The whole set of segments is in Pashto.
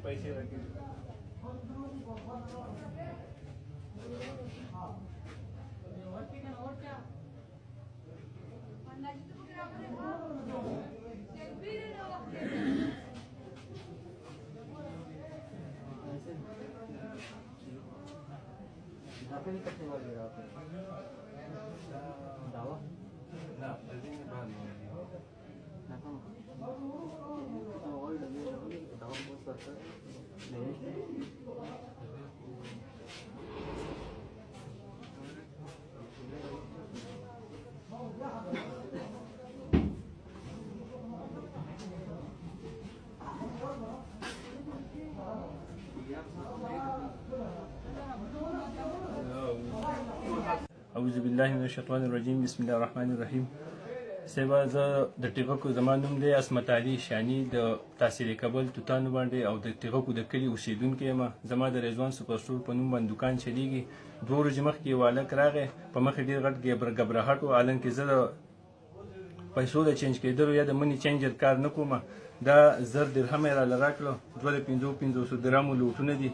पैसे रखेल दावा اعوذ بالله من الشیطان الرجیم بسم الله الرحمن الرحیم. سبا زه د ټیغکو زما نوم دی عصمت علي شانی د تحصیل کابل توتانو باندې او د ټیغکو د کلي اوسیدونکی یم. زما د رضوان سپر سټور په نوم باندې دکان چلیږي. 2 ورځې مخکې یو هلک راغی، په مخ یې ډېر غټ ګبرهټ و. حالانکې زه د پیسو د چینج کېدلو یا د منی چینجر کار نه کوم. دا 1000 درهم یې راله راکړه. 2 د 500 درهمو لوټونه دي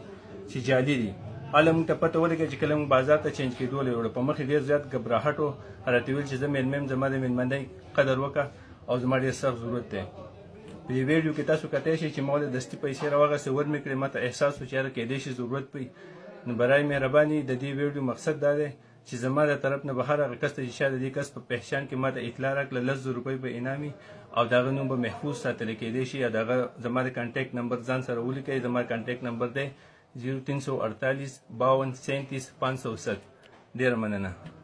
چې جعلي دي. حالا موږ ته پته ولګېده چې کله موږ بازار ته چینج کېدو وړو، په مخ یې ډېر زیات ګبراهټ و. راته ویل چې زه میلمه یم، زما د میلمندۍ قدر وکړه او زما ډېر سخت ضرورت دی. په دې ویډیو کې تاسو کتلی شئ چې ما د دستي پیسې راواغستې ور مې کړې. ما ته احساس و چې یاره کیدای شي ضرورت پوي. نو برای مهرباني د دې ویډیو مقصد دا دی چې زما د طرف نه به هر هغه کس ته چې شاید د دې کس په پهچان کې ما ته اطلاع راکړه 10,000 روپۍ به انعامي او د هغه نوم به محفوظ ساتلی کیدای شي. یا د هغه زما د کانټیکټ نمبر ځان سره ولیکئ. زما کانټیکټ نمبر دی 0348 52 37 507. ډېره مننه.